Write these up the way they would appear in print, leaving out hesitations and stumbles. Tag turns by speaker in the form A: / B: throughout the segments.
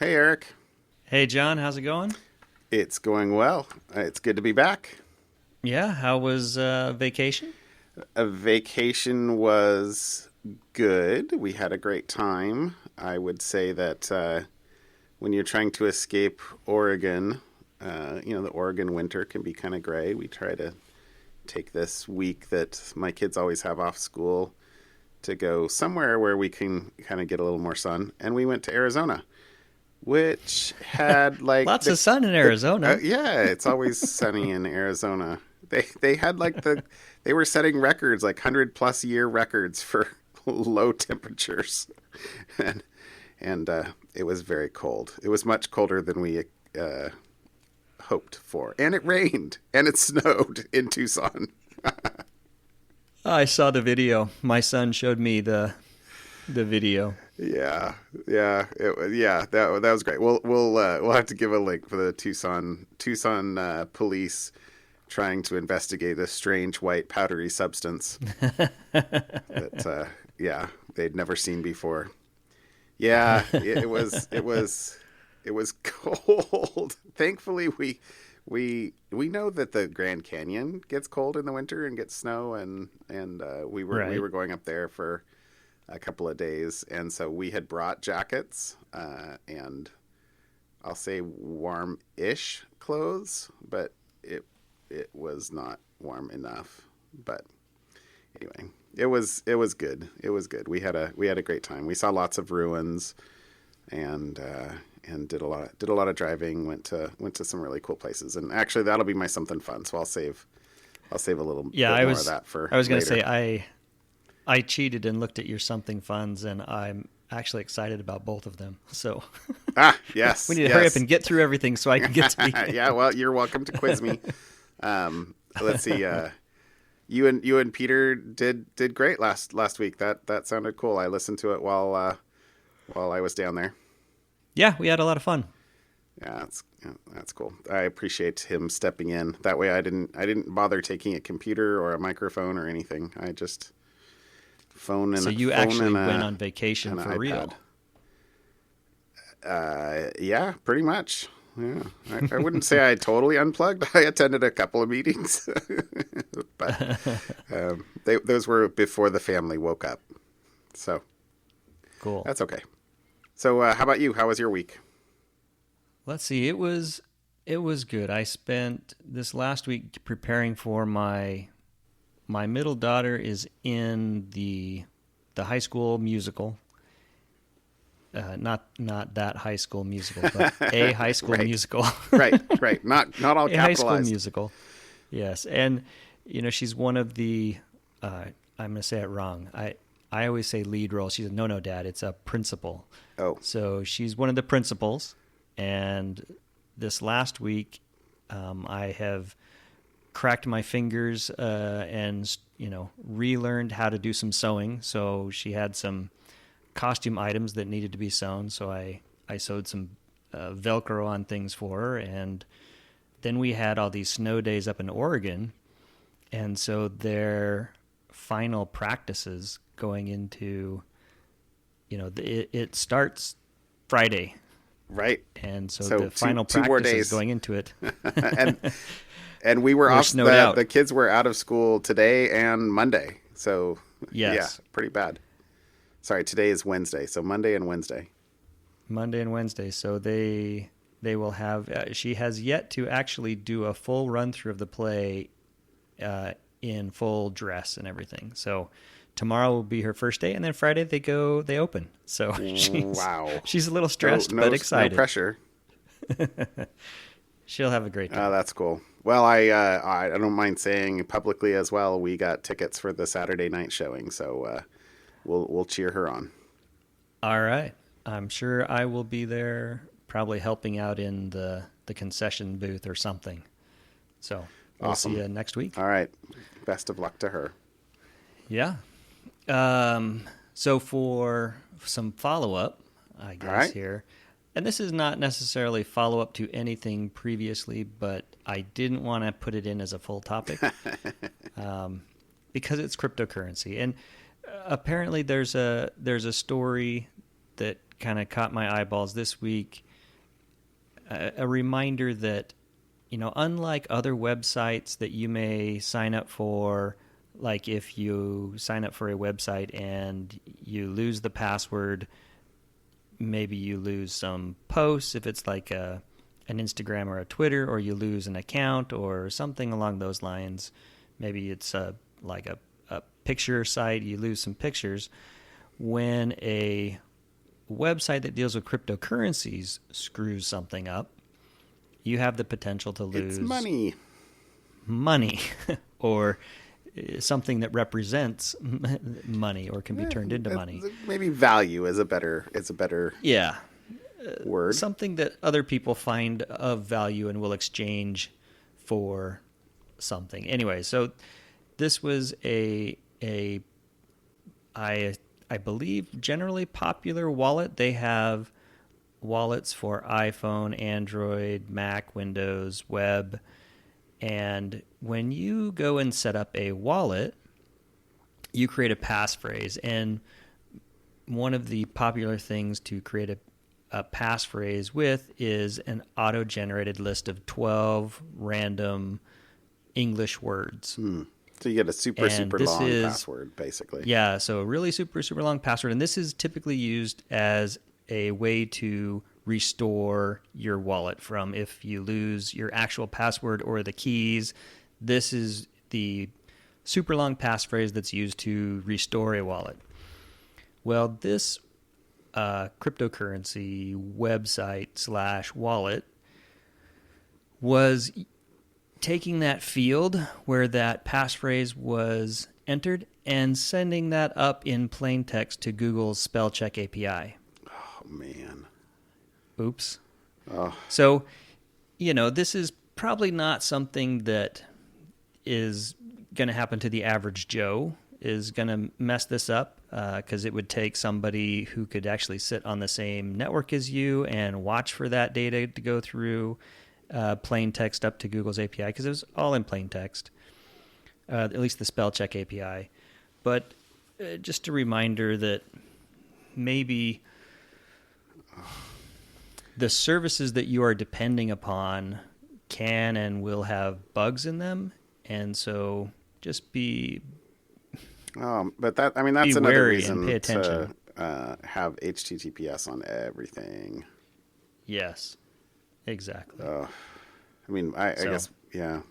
A: Hey, Eric.
B: Hey, John, how's it going?
A: It's going well. It's good to be back.
B: Yeah, how was vacation?
A: A vacation was good. We had a great time. I would say that when you're trying to escape Oregon, the Oregon winter can be kind of gray. We try to take this week that my kids always have off school to go somewhere where we can kind of get a little more sun. And we went to Arizona, which had like
B: Lots of sun in Arizona.
A: yeah, it's always sunny in Arizona. They had they were setting records, like 100+ year records for low temperatures, and it was very cold. It was much colder than we hoped for, and it rained and it snowed in Tucson.
B: I saw the video. My son showed me the video.
A: Yeah, that was great. We'll have to give a link for the Tucson police trying to investigate a strange white powdery substance that they'd never seen before. Yeah, it was cold. Thankfully, we know that the Grand Canyon gets cold in the winter and gets snow, and we were going up there for a couple of days, and so we had brought jackets and I'll say warm-ish clothes, but it was not warm enough. But anyway, it was good. It was good. We had a great time. We saw lots of ruins and did a lot of driving. Went to some really cool places, and actually that'll be my something fun. So I'll save a little bit more of that for.
B: I was going to
A: later.
B: say I cheated and looked at your something funds, and I'm actually excited about both of them. So
A: yes,
B: we need to hurry up and get through everything so I can get to the
A: yeah. Well, you're welcome to quiz me. Let's see. You and Peter did great last week. That sounded cool. I listened to it while I was down there.
B: Yeah, we had a lot of fun.
A: Yeah, that's cool. I appreciate him stepping in. That way, I didn't bother taking a computer or a microphone or anything. I just phone and
B: so you
A: phone
B: actually
A: and
B: went on vacation for
A: iPad.
B: real.
A: Yeah, pretty much. Yeah, I wouldn't say I totally unplugged. I attended a couple of meetings, but those were before the family woke up. So
B: Cool.
A: that's okay. So how about you? How was your week?
B: Let's see. It was good. I spent this last week preparing for my middle daughter is in the high school musical. Not that high school musical, but a high school
A: Right.
B: musical.
A: Right. Not all
B: A high school
A: capitalized.
B: musical. Yes, and she's one of the. I'm going to say it wrong. I always say lead role. She's no, Dad. It's a principal.
A: Oh,
B: So she's one of the principals, and this last week, I have cracked my fingers and relearned how to do some sewing. So she had some costume items that needed to be sewn, so I sewed some Velcro on things for her, and then we had all these snow days up in Oregon, and so their final practices going into, it starts Friday,
A: right.
B: and so
A: So
B: the final
A: two more
B: practices
A: days.
B: going into it.
A: And we were
B: We're
A: off.
B: snowed out.
A: The kids were out of school today and Monday. So
B: Yes.
A: yeah, pretty bad. Sorry, today is Wednesday. So Monday and Wednesday.
B: Monday and Wednesday. So they will have. She has yet to actually do a full run through of the play in full dress and everything. So tomorrow will be her first day, and then Friday they open. So
A: Wow.
B: she's a little stressed but excited.
A: No pressure.
B: She'll have a great time.
A: Oh, that's cool. Well, I don't mind saying publicly as well. We got tickets for the Saturday night showing, so we'll cheer her on.
B: All right. I'm sure I will be there, probably helping out in the concession booth or something. So we'll
A: Awesome.
B: see you next week.
A: All right. Best of luck to her.
B: Yeah. So for some follow-up, I guess,
A: All right.
B: here, and this is not necessarily follow-up to anything previously, but I didn't want to put it in as a full topic because it's cryptocurrency. And apparently there's a story that kind of caught my eyeballs this week a reminder that, unlike other websites that you may sign up for, like if you sign up for a website and you lose the password, maybe you lose some posts if it's like an Instagram or a Twitter, or you lose an account or something along those lines. Maybe it's like a picture site, you lose some pictures. When a website that deals with cryptocurrencies screws something up, you have the potential to lose money or something that represents money or can be turned into money.
A: Maybe value is a better word.
B: Something that other people find of value and will exchange for something. Anyway, so this was I believe, generally popular wallet. They have wallets for iPhone, Android, Mac, Windows, web. And when you go and set up a wallet, you create a passphrase. And one of the popular things to create a passphrase with is an auto-generated list of 12 random English words.
A: So you get a super long password, basically.
B: Yeah, so a really super long password. And this is typically used as a way to restore your wallet from if you lose your actual password or the keys. This is the super long passphrase that's used to restore a wallet. Well, this cryptocurrency website / wallet was taking that field where that passphrase was entered and sending that up in plain text to Google's spell check API.
A: Oh, man.
B: Oops.
A: Oh.
B: So, this is probably not something that is going to happen to the average Joe, is going to mess this up, because it would take somebody who could actually sit on the same network as you and watch for that data to go through plain text up to Google's API, because it was all in plain text, at least the spell check API. But just a reminder that maybe the services that you are depending upon can and will have bugs in them, and so just be
A: but that's another reason
B: pay attention.
A: To have HTTPS on everything.
B: Yes, exactly.
A: I guess, yeah.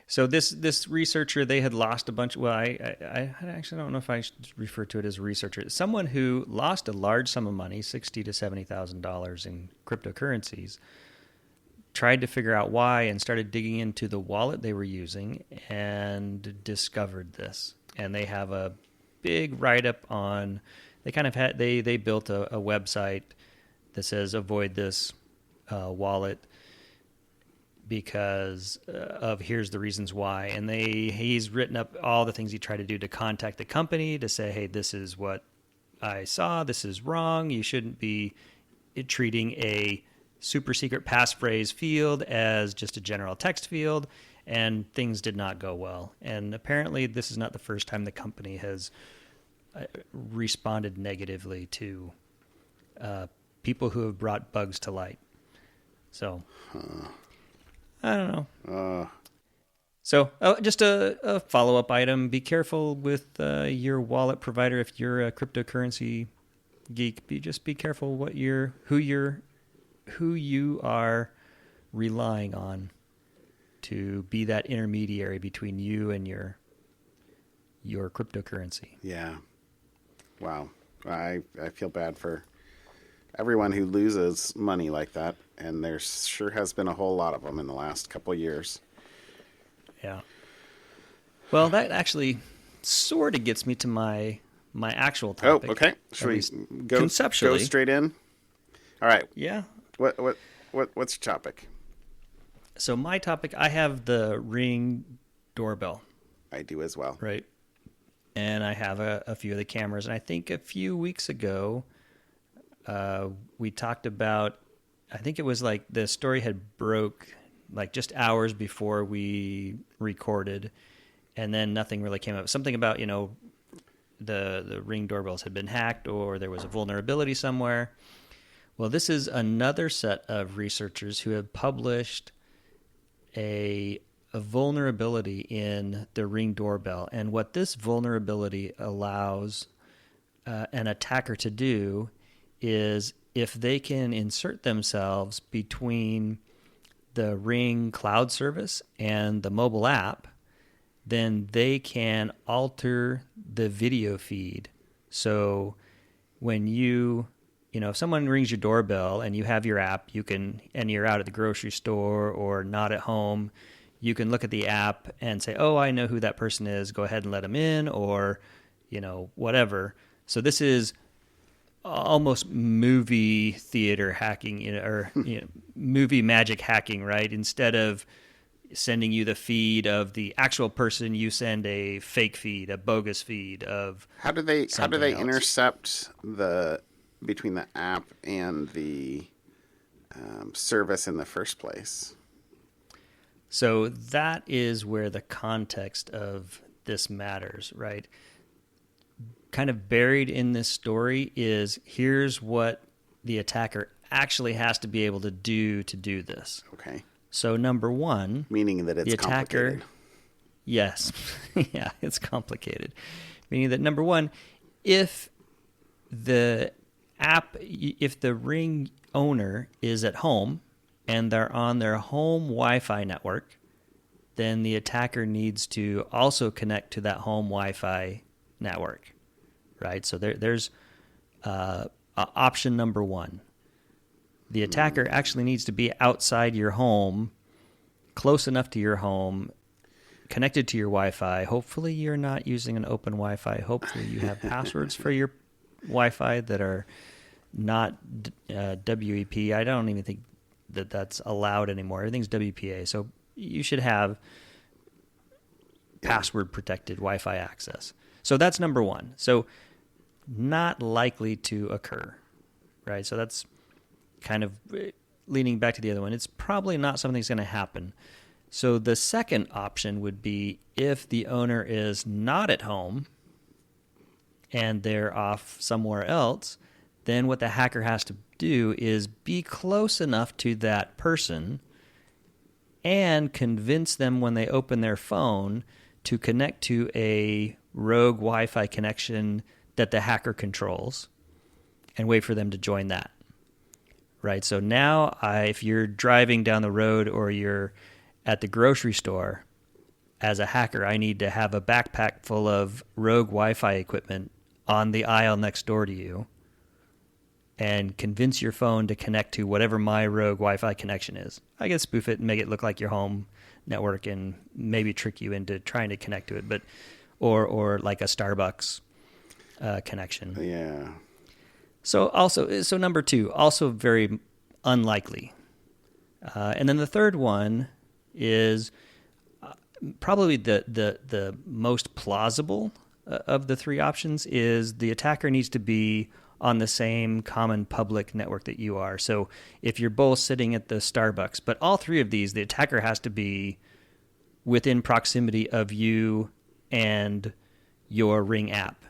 B: So this researcher, they had lost a bunch. Well, I actually don't know if I should refer to it as a researcher. Someone who lost a large sum of money, $60,000 to $70,000 in cryptocurrencies, tried to figure out why and started digging into the wallet they were using and discovered this. And they have a big write-up on. They built a website that says avoid this wallet because of here's the reasons why. And he's written up all the things he tried to do to contact the company to say, hey, this is what I saw. This is wrong. You shouldn't be treating a super secret passphrase field as just a general text field. And things did not go well. And apparently this is not the first time the company has responded negatively to people who have brought bugs to light. So I don't know. So just a follow-up item. Be careful with your wallet provider. If you're a cryptocurrency geek, be careful who you are relying on to be that intermediary between you and your cryptocurrency.
A: Yeah. Wow. I feel bad for everyone who loses money like that, and there sure has been a whole lot of them in the last couple of years.
B: Yeah. Well, that actually sort of gets me to my actual topic.
A: Oh, okay. Should we go straight in? All right.
B: Yeah.
A: What's your topic?
B: So my topic, I have the Ring doorbell.
A: I do as well.
B: Right. And I have a few of the cameras. And I think a few weeks ago, we talked about, I think it was like the story had broke like just hours before we recorded. And then nothing really came up. Something about, the Ring doorbells had been hacked or there was a vulnerability somewhere. Well, this is another set of researchers who have published a vulnerability in the Ring doorbell. And what this vulnerability allows an attacker to do is, if they can insert themselves between the Ring cloud service and the mobile app, then they can alter the video feed. So when if someone rings your doorbell and you have your app, and you're out at the grocery store or not at home, you can look at the app and say, oh, I know who that person is. Go ahead and let them in, or, whatever. So this is almost movie theater hacking, or movie magic hacking, right? Instead of sending you the feed of the actual person, you send a fake feed, a bogus feed of
A: How do they
B: else.
A: intercept between the app and the service in the first place?
B: So that is where the context of this matters, right? Kind of buried in this story is, here's what the attacker actually has to be able to do this.
A: Okay.
B: So number one,
A: meaning that it's
B: the attacker,
A: complicated.
B: Yes, yeah, it's complicated. Meaning that number one, if the Ring owner is at home and they're on their home Wi-Fi network, then the attacker needs to also connect to that home Wi-Fi network, right? So there's option number one. The attacker actually needs to be outside your home, close enough to your home, connected to your Wi-Fi. Hopefully you're not using an open Wi-Fi. Hopefully you have passwords for your Wi-Fi that are not WEP. I don't even think that that's allowed anymore. Everything's WPA. So you should have password protected Wi-Fi access. So that's number one. So not likely to occur, right? So that's kind of leaning back to the other one. It's probably not something that's going to happen. So the second option would be, if the owner is not at home and they're off somewhere else, then what the hacker has to do is be close enough to that person and convince them, when they open their phone, to connect to a rogue Wi-Fi connection that the hacker controls, and wait for them to join that. Right? So now, if you're driving down the road or you're at the grocery store, as a hacker, I need to have a backpack full of rogue Wi-Fi equipment on the aisle next door to you, and convince your phone to connect to whatever my rogue Wi-Fi connection is. I can spoof it and make it look like your home network and maybe trick you into trying to connect to it, but or like a Starbucks connection.
A: Yeah.
B: So number two, also very unlikely. And then the third one is probably the most plausible of the three options, is the attacker needs to be on the same common public network that you are. So if you're both sitting at the Starbucks, but all three of these, the attacker has to be within proximity of you and your Ring app.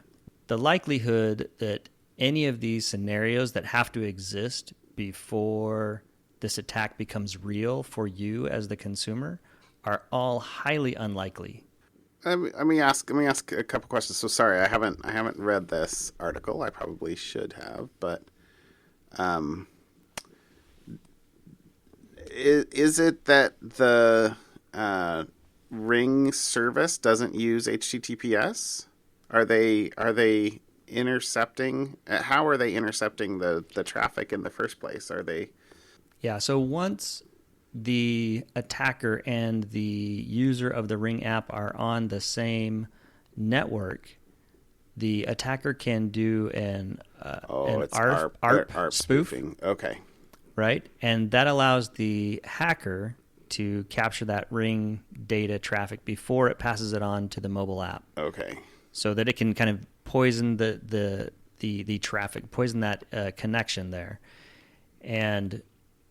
B: The likelihood that any of these scenarios that have to exist before this attack becomes real for you as the consumer are all highly unlikely.
A: Let me ask a couple questions. So sorry, I haven't read this article. I probably should have, but is it that the Ring service doesn't use HTTPS? Are they intercepting? How are they intercepting the traffic in the first place? Are they?
B: Yeah. So once the attacker and the user of the Ring app are on the same network, the attacker can do an ARP spoof.
A: Spoofing. Okay.
B: Right? And that allows the hacker to capture that Ring data traffic before it passes it on to the mobile app.
A: Okay.
B: So that it can kind of poison the traffic, poison that connection there. And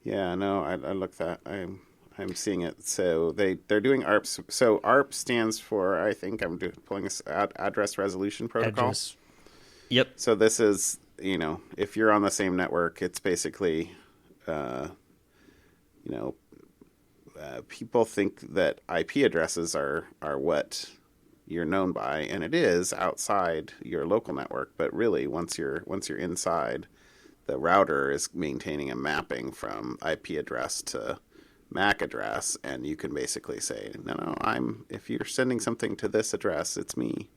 A: yeah, no, I looked that. I'm seeing it. So they're doing ARP. So ARP stands for, I think I'm pulling this address resolution protocol.
B: Yep.
A: So this is if you're on the same network, it's basically, you know, people think that IP addresses are what you're known by, and it is outside your local network. But really, once you're inside, the router is maintaining a mapping from IP address to MAC address, and you can basically say, no, if you're sending something to this address, it's me.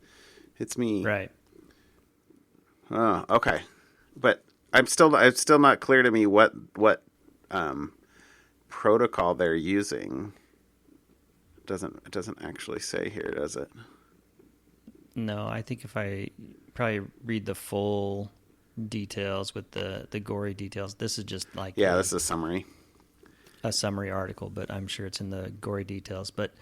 B: Right.
A: Oh, okay. But it's still not clear to me what protocol they're using. It doesn't actually say here, does it?
B: No, I think if I probably read the full details with the gory details, this is just like
A: this is a summary.
B: A summary article, but I'm sure it's in the gory details. But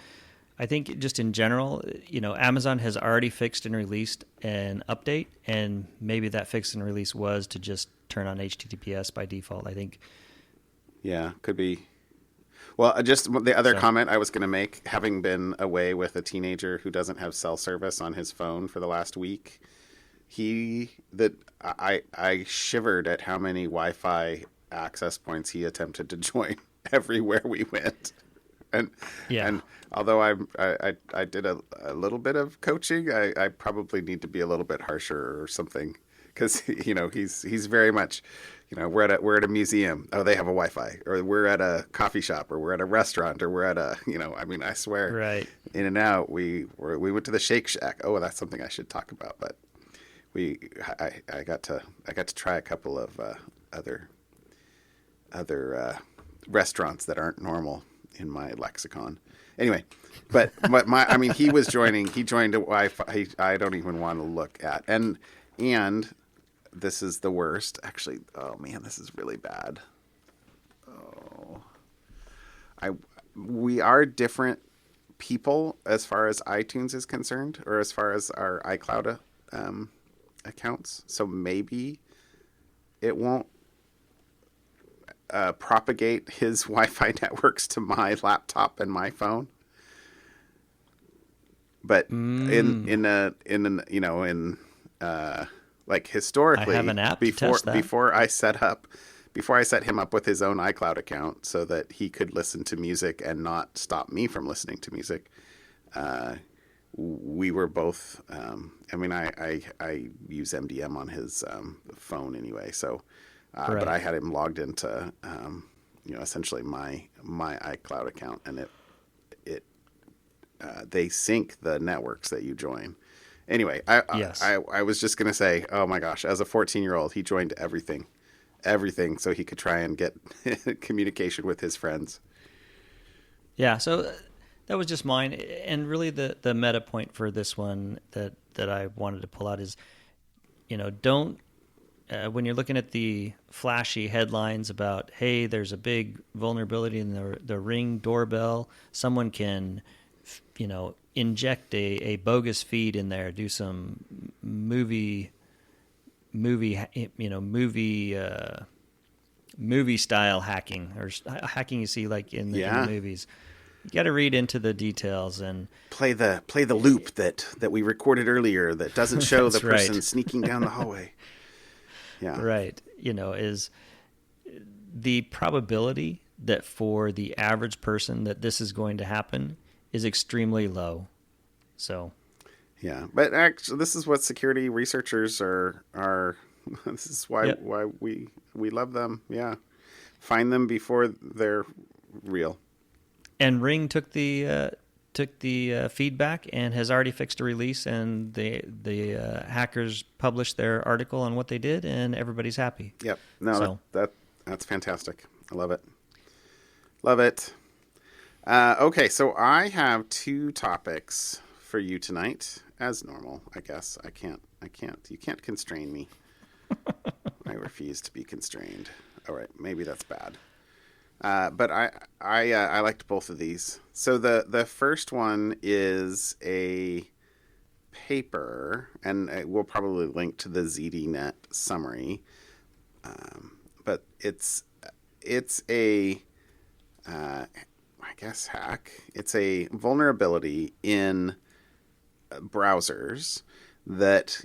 B: I think just in general, Amazon has already fixed and released an update, and maybe that fix and release was to just turn on HTTPS by default, I think.
A: Yeah, could be. Well, just the other comment I was going to make, having been away with a teenager who doesn't have cell service on his phone for the last week, I shivered at how many Wi-Fi access points he attempted to join everywhere we went. And although I did a little bit of coaching, I probably need to be a little bit harsher or something, because he's very much, we're at a museum. Oh, they have a Wi-Fi, or we're at a coffee shop, or we're at a restaurant, or we're at a I swear,
B: right.
A: In and out. We went to the Shake Shack. Oh, that's something I should talk about. But I got to try a couple of other restaurants that aren't normal in my lexicon. Anyway, but he joined a Wi-Fi. I don't even want to look at. And this is the worst. Actually, oh man, this is really bad. Oh, we are different people as far as iTunes is concerned, or as far as our iCloud accounts. So maybe it won't propagate his Wi-Fi networks to my laptop and my phone. But like historically,
B: I have an app
A: before I set him up with his own iCloud account so that he could listen to music and not stop me from listening to music. We were both. I use MDM on his phone anyway, so.
B: Right.
A: But I had him logged into, essentially my iCloud account, and they sync the networks that you join. Anyway, I was just gonna say, oh my gosh, as a 14-year-old, he joined everything, so he could try and get communication with his friends.
B: Yeah, so that was just mine, and really the meta point for this one that I wanted to pull out is, don't. When you're looking at the flashy headlines about, hey, there's a big vulnerability in the Ring doorbell, someone can, inject a bogus feed in there, do some movie style hacking, or hacking you see like in the movies. You got to read into the details and
A: play the loop that we recorded earlier that doesn't show the person
B: right.
A: sneaking down the hallway. Yeah.
B: Right. Is the probability that for the average person that this is going to happen is extremely low. So.
A: Yeah, but actually, this is what security researchers are. This is why we love them. Yeah, find them before they're real.
B: And Ring took the feedback and has already fixed a release, and the hackers published their article on what they did, and everybody's happy.
A: Yep. No, that's fantastic. I love it. Love it. Okay, so I have 2 topics for you tonight, as normal. I guess I can't. You can't constrain me. I refuse to be constrained. All right, maybe that's bad. But I liked both of these. So the first one is a paper, and we'll probably link to the ZDNet summary. But it's a I guess hack. It's a vulnerability in browsers that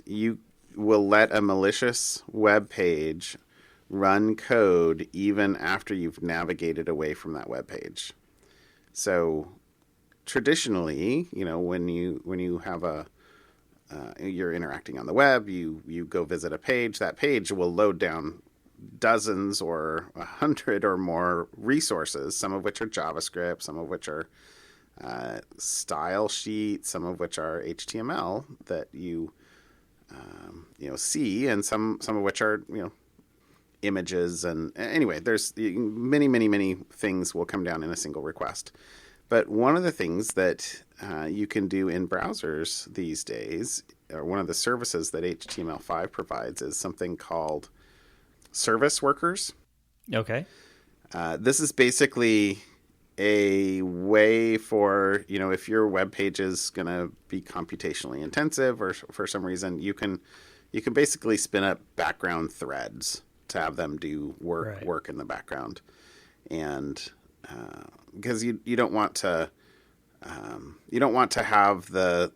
A: will let a malicious web page run code even after you've navigated away from that web page. So traditionally, when you have you're interacting on the web, you go visit a page. That page will load down dozens or 100 or more resources, some of which are JavaScript, some of which are style sheets, some of which are HTML that you see, and some of which are images. And anyway, there's many things will come down in a single request. But one of the things that you can do in browsers these days, or one of the services that HTML5 provides, is something called service workers.
B: Okay.
A: This is basically a way for, if your web page is going to be computationally intensive or for some reason, you can basically spin up background threads to have them do work in the background. And because you don't want to have the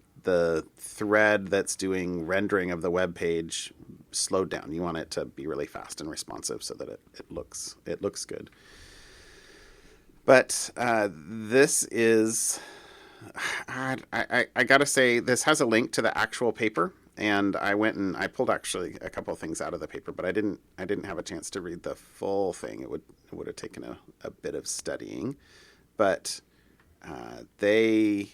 A: thread that's doing rendering of the web page slowed down. You want it to be really fast and responsive so that it looks good. But this is, I gotta say, this has a link to the actual paper, and I went and I pulled actually a couple of things out of the paper, but I didn't have a chance to read the full thing. It would have taken a bit of studying, but they've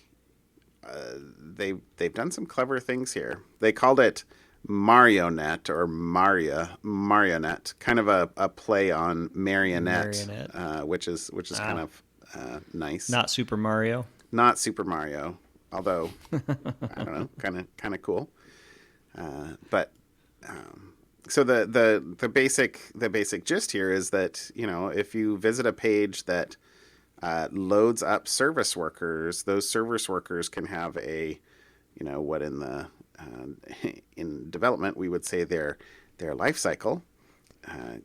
A: done some clever things here. They called it Marionette or Marionette, kind of a play on marionette. Which is kind of nice.
B: Not Super Mario.
A: Not Super Mario, although I don't know, kind of cool. But so the basic gist here is that if you visit a page that loads up service workers, those service workers can have what in development we would say their life cycle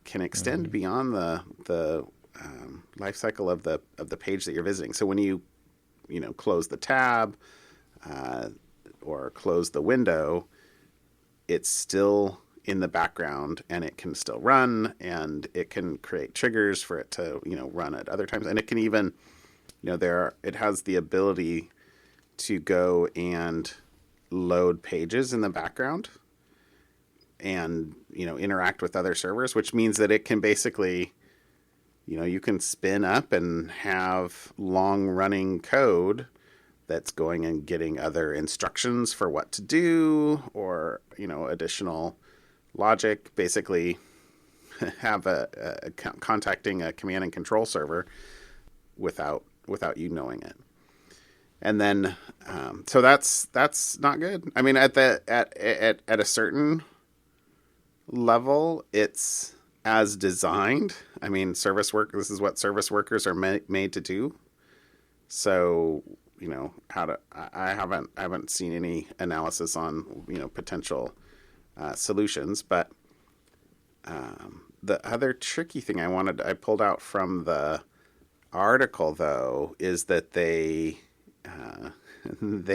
A: can extend beyond the life cycle of the page that you're visiting. So when you close the tab or close the window, it's still in the background and it can still run, and it can create triggers for it to run at other times, and it can even it has the ability to go and load pages in the background and interact with other servers, which means that it can basically you can spin up and have long running code that's going and getting other instructions for what to do, or additional logic, basically have a contacting a command and control server without you knowing it. And then, so that's not good. I mean, at a certain level, it's as designed. I mean, this is what service workers are made to do. So, I haven't seen any analysis on, potential solutions, but the other tricky thing I pulled out from the article, though, is that they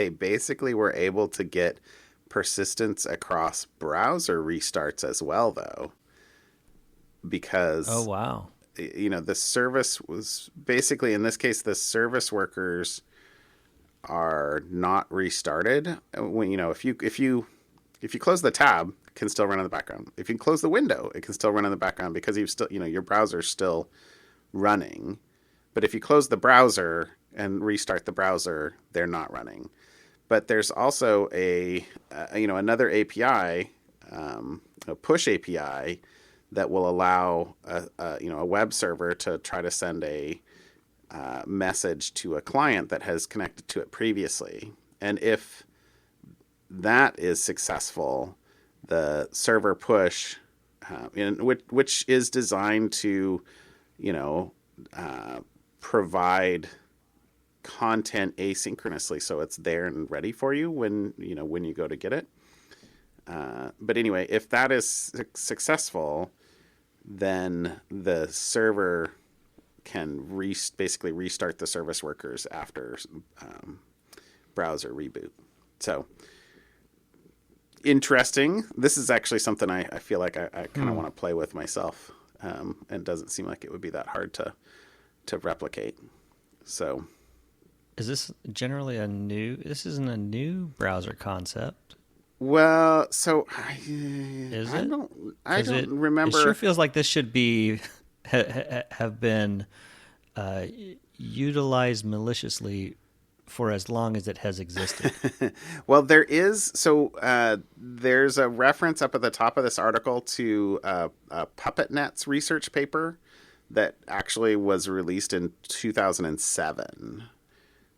A: basically were able to get persistence across browser restarts as well, though, because
B: oh wow,
A: the service was basically, in this case, the service workers are not restarted when if you close the tab, it can still run in the background. If you close the window, it can still run in the background because you've still your browser's still running. But if you close the browser and restart the browser, they're not running. But there's also another API, a push API, that will allow a web server to try to send a message to a client that has connected to it previously. And if that is successful, the server push, which is designed to, provide content asynchronously, so it's there and ready for you when you go to get it. But anyway, if that is successful, then the server can basically restart the service workers after browser reboot. So interesting. This is actually something I feel like I kind of want to play with myself, and it doesn't seem like it would be that hard to replicate. So,
B: Is this generally this isn't a new browser concept?
A: well, so
B: Is
A: I
B: it?
A: don't remember.
B: It sure feels like this should be have been utilized maliciously for as long as it has existed.
A: Well, there's a reference up at the top of this article to a PuppetNet's research paper that actually was released in 2007.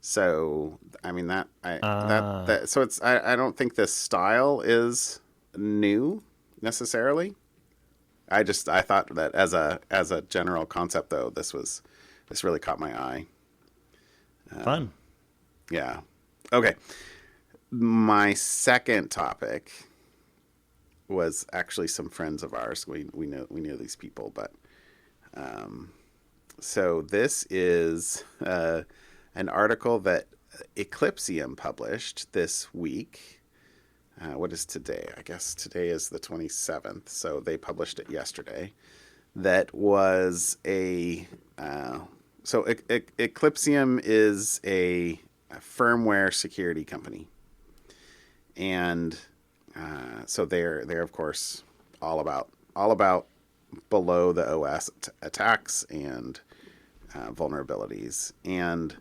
A: So, I mean so it's I don't think this style is new necessarily. I thought that as a general concept though, this really caught my eye.
B: Fun.
A: Yeah. Okay. My second topic was actually some friends of ours. We knew these people, but so this is an article that Eclipsium published this week. What is today? I guess today is the 27th, so they published it yesterday. That was Eclipsium is a firmware security company, and so they're of course all about below the OS attacks and vulnerabilities. And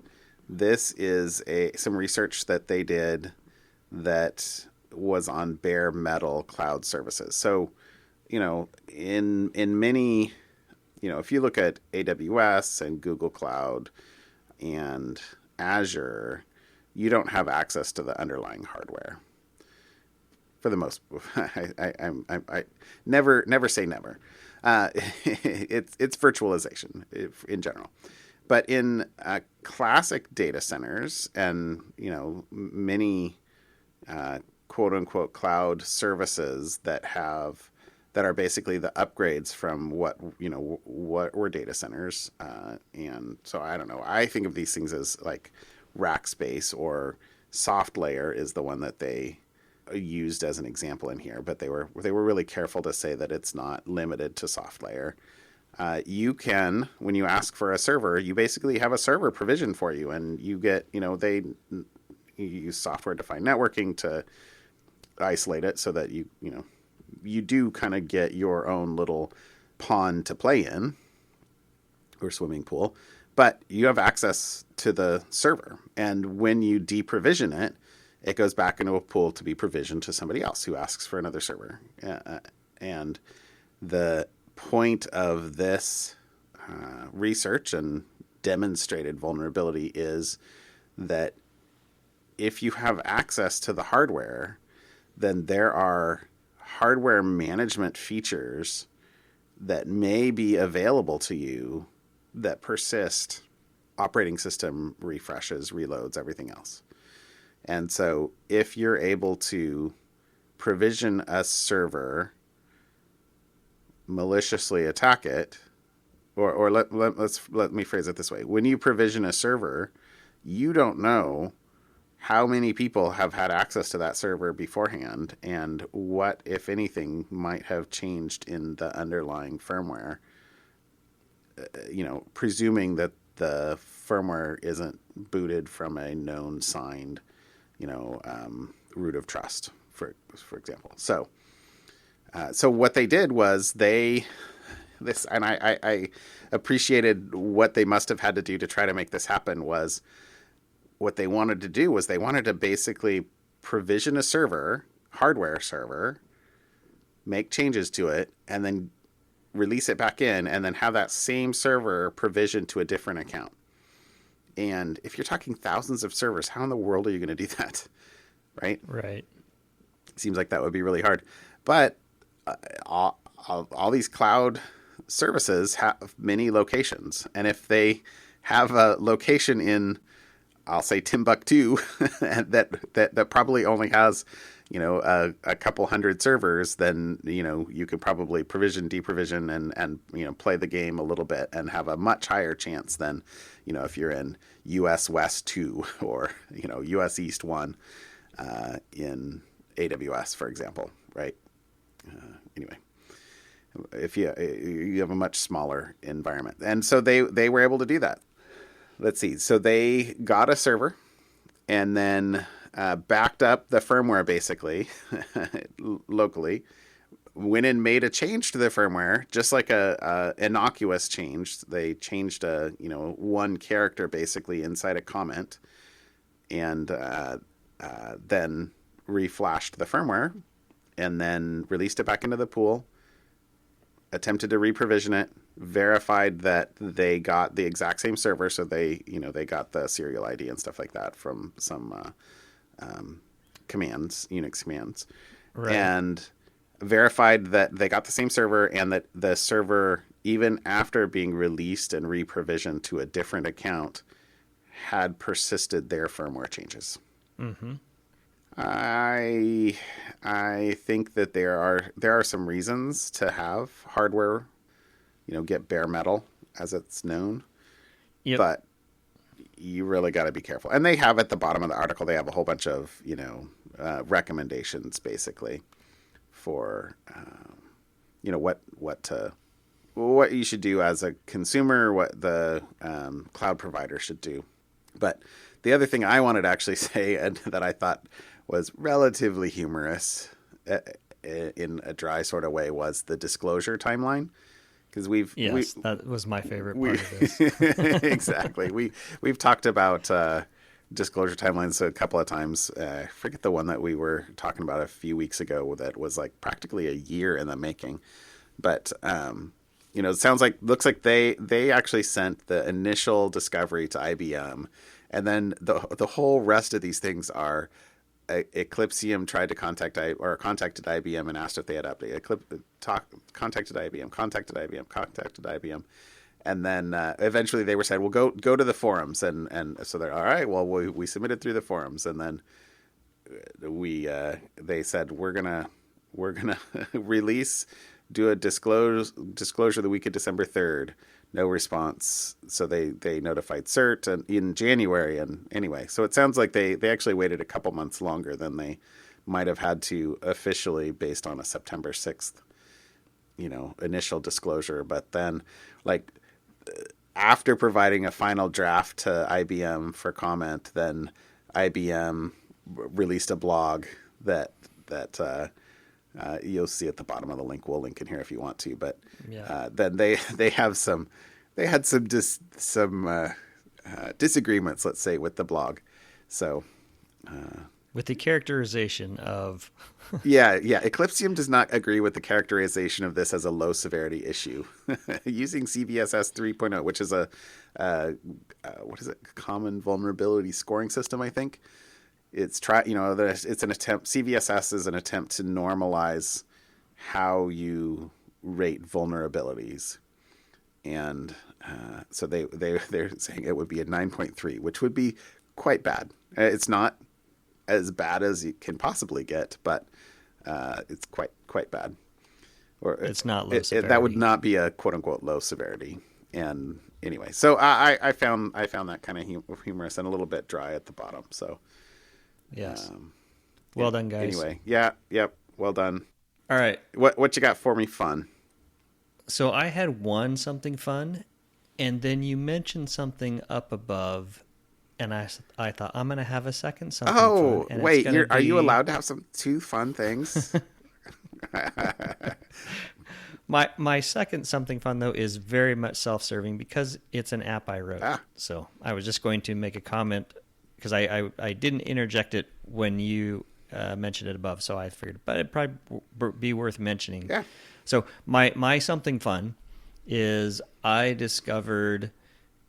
A: this is some research that they did that was on Baremetal cloud services. So, in many, if you look at AWS and Google Cloud and Azure, you don't have access to the underlying hardware. For the most, I never say never. It's virtualization in general, but in classic data centers and many quote unquote cloud services that are basically the upgrades from what were data centers, and so I don't know. I think of these things as like rack space, or soft layer is the one that they used as an example in here, but they were really careful to say that it's not limited to soft layer. You can, when you ask for a server, you basically have a server provisioned for you, and you get, you use software-defined networking to isolate it so that you do kind of get your own little pond to play in, or swimming pool, but you have access to the server, and when you deprovision it, it goes back into a pool to be provisioned to somebody else who asks for another server. And the point of this research and demonstrated vulnerability is that if you have access to the hardware, then there are hardware management features that may be available to you that persist operating system refreshes, reloads, everything else. And so if you're able to provision a server, maliciously attack it, or let me phrase it this way. When you provision a server, you don't know how many people have had access to that server beforehand and what, if anything, might have changed in the underlying firmware, presuming that the firmware isn't booted from a known signed root of trust, for example. So what they did was I appreciated what they must have had to do to try to make this happen. Was what they wanted to do was they wanted to basically provision a server, hardware server, make changes to it, and then release it back in, and then have that same server provisioned to a different account. And if you're talking thousands of servers, how in the world are you going to do that? Right?
B: Right.
A: Seems like that would be really hard. But all these cloud services have many locations. And if they have a location in, I'll say, Timbuktu, that probably only has, a couple hundred servers, then, you could probably provision, deprovision, and play the game a little bit and have a much higher chance than, if you're in US West 2 or, US East 1 in AWS, for example, right? Anyway, if you have a much smaller environment, and so they were able to do that. Let's see. So they got a server, and then backed up the firmware basically locally. Went and made a change to the firmware, just like a innocuous change. They changed one character basically inside a comment, and then reflashed the firmware, and then released it back into the pool. Attempted to reprovision it, verified that they got the exact same server, so they got the serial ID and stuff like that from some commands, Unix commands,
B: right.
A: And verified that they got the same server, and that the server, even after being released and reprovisioned to a different account, had persisted their firmware changes.
B: Mm-hmm.
A: I think that there are some reasons to have hardware, get bare metal, as it's known.
B: Yep.
A: But you really got to be careful. And they have at the bottom of the article, they have a whole bunch of recommendations basically for what you should do as a consumer, what the cloud provider should do. But the other thing I wanted to actually say, and that I thought was relatively humorous in a dry sort of way, was the disclosure timeline. Because
B: that was my favorite part of this.
A: Exactly. We've talked about disclosure timelines a couple of times. I forget the one that we were talking about a few weeks ago that was like practically a year in the making. But it looks like they actually sent the initial discovery to IBM, and then the whole rest of these things are Eclipsium contacted IBM and asked if they had updated. Contacted IBM, and then eventually they were said, "Well, go to the forums," and so they're all right. Well, we submitted through the forums, and then they said we're gonna release. Do a disclosure the week of December 3rd. No response. So they notified CERT in January. And anyway, so it sounds like they actually waited a couple months longer than they might have had to officially based on a September 6th, initial disclosure. But then after providing a final draft to IBM for comment, then IBM released a blog that you'll see at the bottom of the link. We'll link in here if you want to. But then they had some disagreements, let's say, with the blog. So
B: with the characterization of
A: Eclipsium does not agree with the characterization of this as a low severity issue. Using CVSS 3.0, which is a common vulnerability scoring system, I think. It's an attempt. CVSS is an attempt to normalize how you rate vulnerabilities, and so they're saying it would be a 9.3, which would be quite bad. It's not as bad as you can possibly get, but it's quite bad. Or
B: it's not low severity.
A: That would not be a quote unquote low severity. And anyway, so I found that kind of humorous and a little bit dry at the bottom. So.
B: Yes. Well done, guys.
A: Anyway, yep. Well done.
B: All right.
A: What you got for me fun?
B: So I had one something fun, and then you mentioned something up above, and I thought I'm going to have a second something fun.
A: Oh, wait. Are you allowed to have two fun things?
B: My second something fun, though, is very much self-serving because it's an app I wrote. So I was just going to make a comment because I didn't interject it when you mentioned it above, so I figured, but it'd probably be worth mentioning.
A: Yeah.
B: So my something fun is I discovered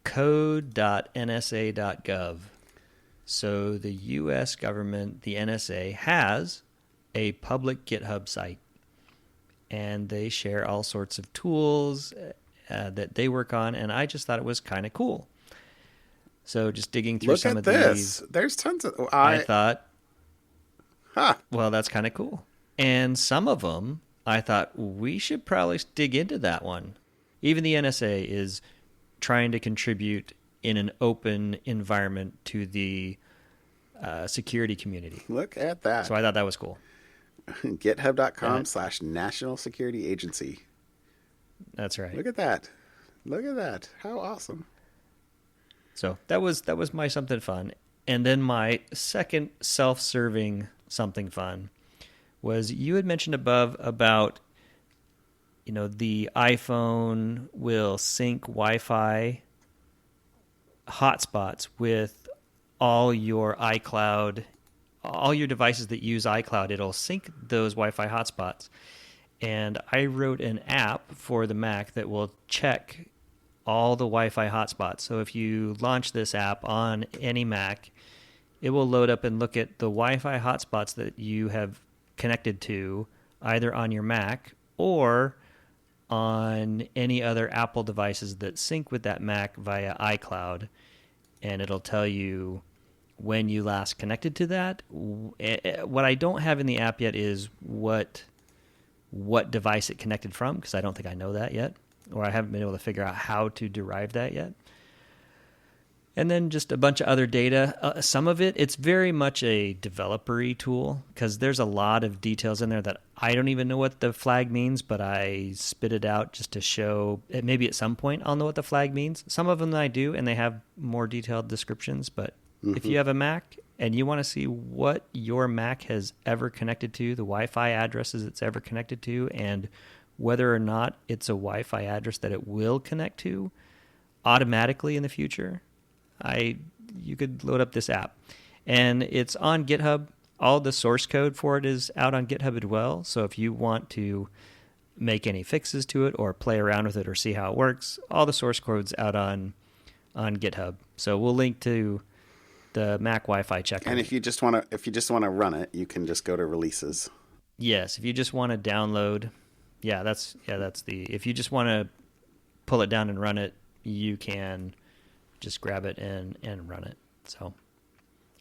B: code.nsa.gov. So the U.S. government, the NSA, has a public GitHub site, and they share all sorts of tools that they work on, and I just thought it was kind of cool. So just digging through some of these.
A: There's tons of...
B: I thought, well, that's kind of cool. And some of them, I thought, we should probably dig into that one. Even the NSA is trying to contribute in an open environment to the security community.
A: Look at that.
B: So I thought that was cool.
A: GitHub.com/National Security Agency.
B: That's right.
A: Look at that. Look at that. How awesome.
B: So that was my something fun. And then my second self-serving something fun was you had mentioned above about, the iPhone will sync Wi-Fi hotspots with all your iCloud, all your devices that use iCloud. It'll sync those Wi-Fi hotspots. And I wrote an app for the Mac that will check all the Wi-Fi hotspots. So if you launch this app on any Mac, it will load up and look at the Wi-Fi hotspots that you have connected to either on your Mac or on any other Apple devices that sync with that Mac via iCloud. And it'll tell you when you last connected to that. What I don't have in the app yet is what device it connected from, because I don't think I know that yet, or I haven't been able to figure out how to derive that yet. And then just a bunch of other data. Some of it's very much a developer-y tool, because there's a lot of details in there that I don't even know what the flag means, but I spit it out just to show, maybe at some point I'll know what the flag means. Some of them I do, and they have more detailed descriptions, but if you have a Mac and you want to see what your Mac has ever connected to, the Wi-Fi addresses it's ever connected to, and whether or not it's a Wi-Fi address that it will connect to automatically in the future, you could load up this app. And it's on GitHub. All the source code for it is out on GitHub as well. So if you want to make any fixes to it or play around with it or see how it works, all the source code's out on GitHub. So we'll link to the MacWiFiChecker.
A: And if you just want to run it, you can just go to releases.
B: Yes, if you just want to download, if you just want to pull it down and run it, you can just grab it and run it. So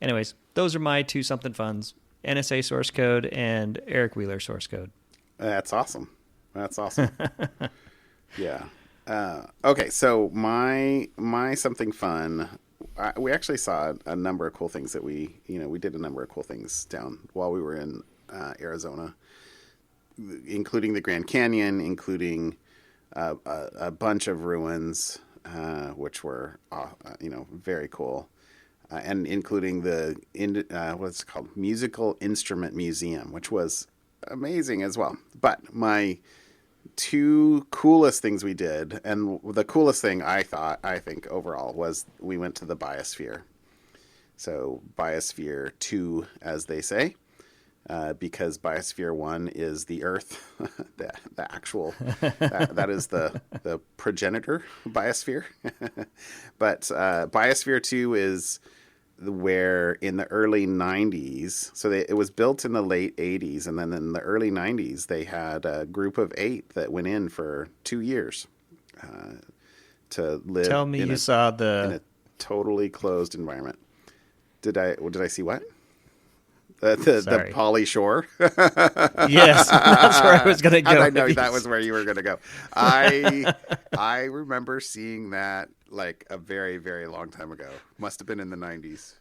B: anyways, those are my two something funs: NSA source code and Eric Wheeler source code.
A: That's awesome. Yeah. Okay, so my something fun. We actually saw a number of cool things that we did a number of cool things down while we were in Arizona, including the Grand Canyon, including a bunch of ruins, which were very cool, and including the what's it called, Musical Instrument Museum, which was amazing as well. But my two coolest things we did, and the coolest thing I think overall, was we went to the Biosphere. So Biosphere2, as they say, because Biosphere 1 is the Earth, the actual, that is the progenitor Biosphere. But Biosphere 2 is where in the early 90s, so it was built in the late 80s, and then in the early 90s, they had a group of 8 that went in for 2 years to live.
B: Tell me you saw
A: in a totally closed environment. Did I see what? The Polly Shore.
B: Yes, that's where I was going to go.
A: I know that was where you were going to go. I remember seeing that like a very, very long time ago. Must have been in the 90s.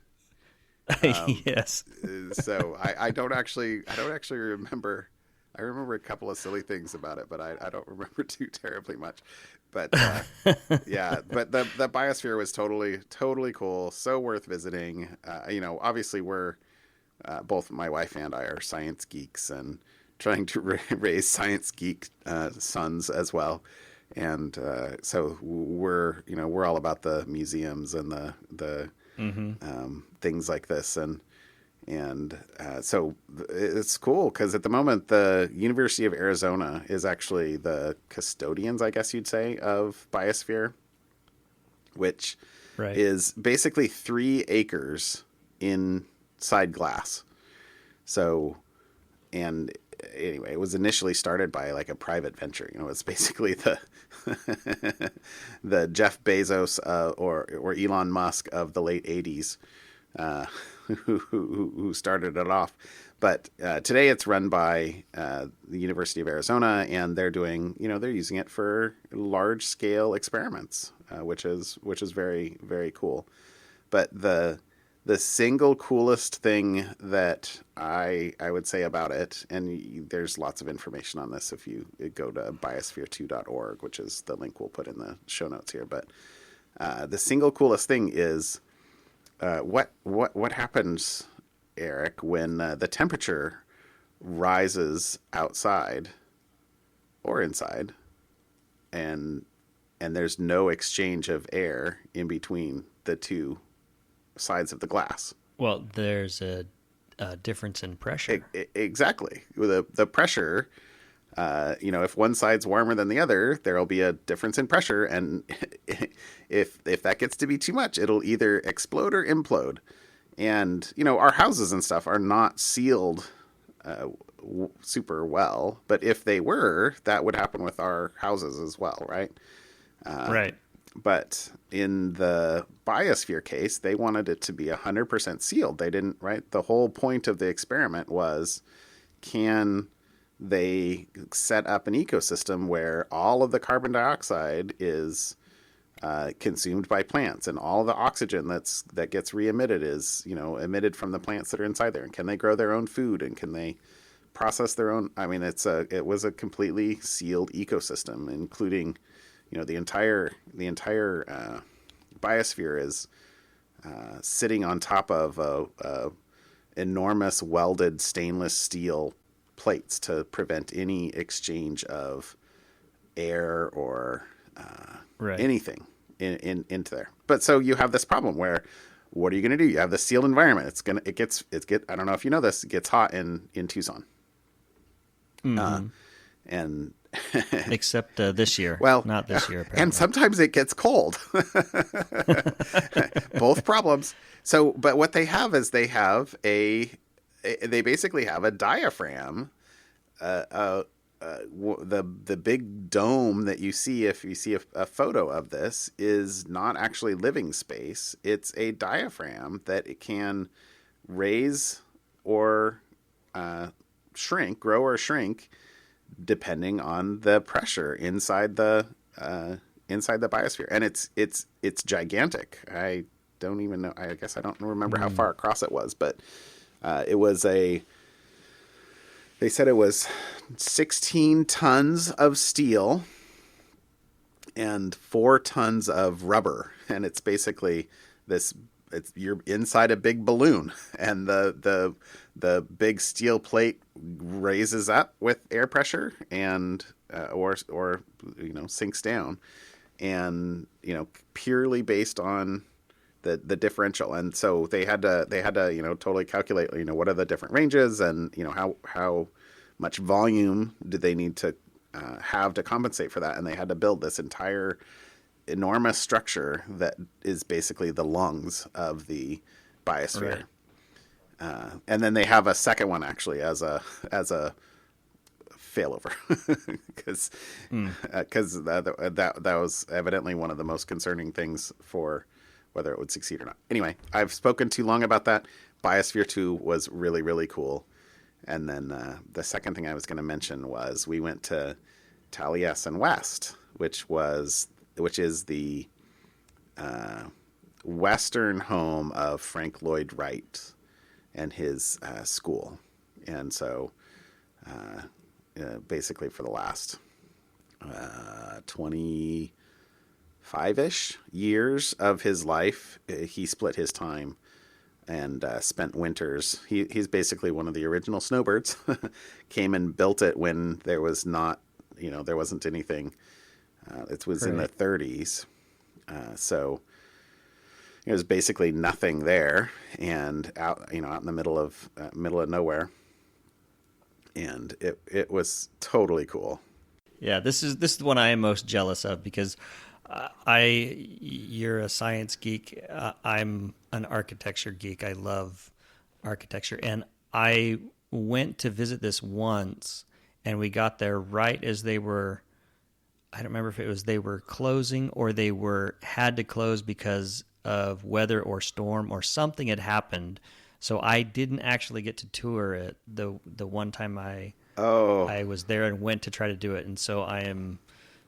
B: Yes.
A: So I don't actually remember. I remember a couple of silly things about it, but I don't remember too terribly much. But yeah, but the Biosphere was totally cool. So worth visiting. Obviously we're both my wife and I are science geeks and trying to raise science geek sons as well. And so we're all about the museums and the things like this, and so it's cool because at the moment the University of Arizona is actually the custodians, I guess you'd say, of Biosphere, which is basically 3 acres inside glass. So, and anyway, it was initially started by like a private venture. It's basically the Jeff Bezos or Elon Musk of the late 80s who started it off. But today it's run by the University of Arizona, and they're doing they're using it for large scale experiments, which is very, very cool. But the the single coolest thing that I would say about it, and there's lots of information on this if you go to biosphere2.org, which is the link we'll put in the show notes here. But the single coolest thing is what happens, Eric, when the temperature rises outside or inside, and there's no exchange of air in between the two sides of the glass.
B: Well, there's a difference in pressure.
A: Exactly. The pressure, if one side's warmer than the other, there'll be a difference in pressure, and if that gets to be too much, it'll either explode or implode. And our houses and stuff are not sealed super well, but if they were, that would happen with our houses as well, right?
B: Right.
A: But in the Biosphere case, they wanted it to be 100% sealed. They didn't, right? The whole point of the experiment was, can they set up an ecosystem where all of the carbon dioxide is consumed by plants, and all the oxygen that gets re-emitted is, emitted from the plants that are inside there? And can they grow their own food, and can they process their own? I mean, it was a completely sealed ecosystem, including, the entire biosphere is sitting on top of enormous welded stainless steel plates to prevent any exchange of air or anything into there. But so you have this problem where, what are you going to do? You have this sealed environment. I don't know if you know this, it gets hot in Tucson.
B: Mm-hmm.
A: And
B: except this year.
A: Well,
B: not this year, apparently.
A: And sometimes it gets cold. Both problems. So, but what they have is they basically have a diaphragm. The big dome that you see, if you see a photo of this, is not actually living space. It's a diaphragm that it can raise or grow or shrink, depending on the pressure inside the biosphere. And it's gigantic. I don't even know. I guess I don't remember how far across it was, but they said it was 16 tons of steel and 4 tons of rubber. And it's basically you're inside a big balloon, and the big steel plate raises up with air pressure and or sinks down, and purely based on the differential. And so they had to totally calculate what are the different ranges, and how much volume do they need to have to compensate for that. And they had to build this entire enormous structure that is basically the lungs of the biosphere. Right. And then they have a second one actually as a failover, because that was evidently one of the most concerning things for whether it would succeed or not. Anyway, I've spoken too long about that. Biosphere 2 was really, really cool. And then the second thing I was going to mention was we went to Taliesin West, which is the western home of Frank Lloyd Wright and his school. And so basically for the last 25-ish years of his life, he split his time and spent winters. He's basically one of the original snowbirds. Came and built it when there was there wasn't anything. It was in the 30s. So it was basically nothing there, and out in the middle of nowhere. And it was totally cool.
B: Yeah, this is the one I am most jealous of, because you're a science geek. I'm an architecture geek. I love architecture, and I went to visit this once, and we got there right as they were. I don't remember if it was they were closing or they had to close because of weather or storm or something had happened. So I didn't actually get to tour it the one time I was there and went to try to do it. And so I am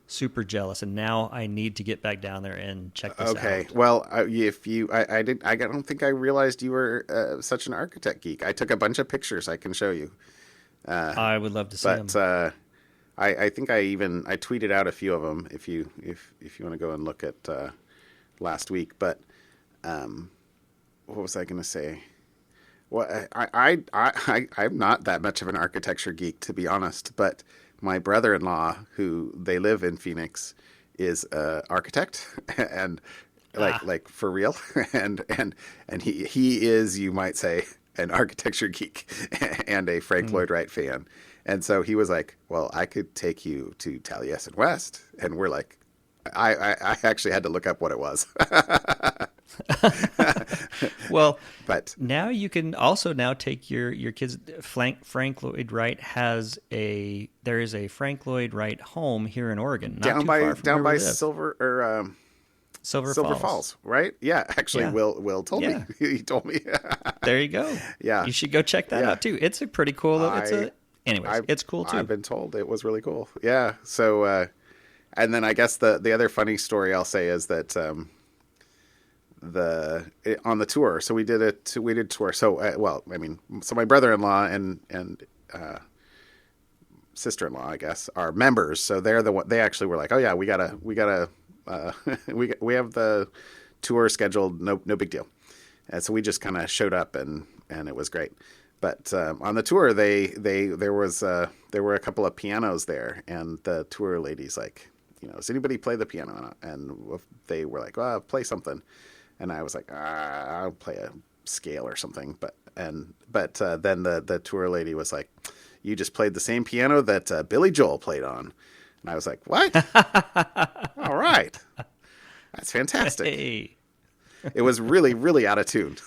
B: super jealous, and now I need to get back down there and check this out.
A: Okay. Well, if you, I don't think I realized you were such an architect geek. I took a bunch of pictures I can show you.
B: I would love to see them.
A: But I think I tweeted out a few of them if you want to go and look at last week. But what was I going to say? Well, I'm not that much of an architecture geek, to be honest, but my brother-in-law, who they live in Phoenix, is an architect and like for real. and he is, you might say, an architecture geek and a Frank Lloyd Wright fan. And so he was like, well, I could take you to Taliesin West. And we're like, I actually had to look up what it was.
B: Well,
A: but
B: now you can also now take your kids. Frank Lloyd Wright there is a Frank Lloyd Wright home here in Oregon, not
A: down by Silver Falls, right? Yeah, actually, yeah. Will told me. He told me.
B: There you go.
A: Yeah,
B: you should go check that out too. It's a pretty cool. It's cool too.
A: I've been told it was really cool. Yeah. So, and then I guess the other funny story I'll say is that on the tour. So we did a tour. So so my brother-in-law and sister-in-law, I guess, are members. So they're they actually were like, oh yeah, we gotta we have the tour scheduled. No big deal. And so we just kind of showed up and it was great. But on the tour, there were a couple of pianos there, and the tour lady's like, does anybody play the piano? And they were like, well, play something. And I was like, I'll play a scale or something. But then the tour lady was like, you just played the same piano that Billy Joel played on. And I was like, what? All right. That's fantastic.
B: Hey.
A: It was really, really out of tune.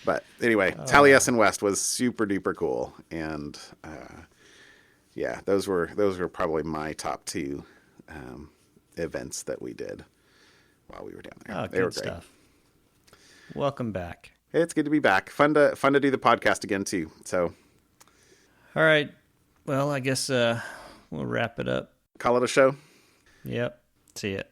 A: But anyway, Taliesin West was super duper cool. And those were probably my top two events that we did while we were down there. They were great.
B: Stuff. Welcome back.
A: Hey, it's good to be back. Fun to do the podcast again too. So,
B: all right. Well, I guess we'll wrap it up.
A: Call it a show.
B: Yep. See ya.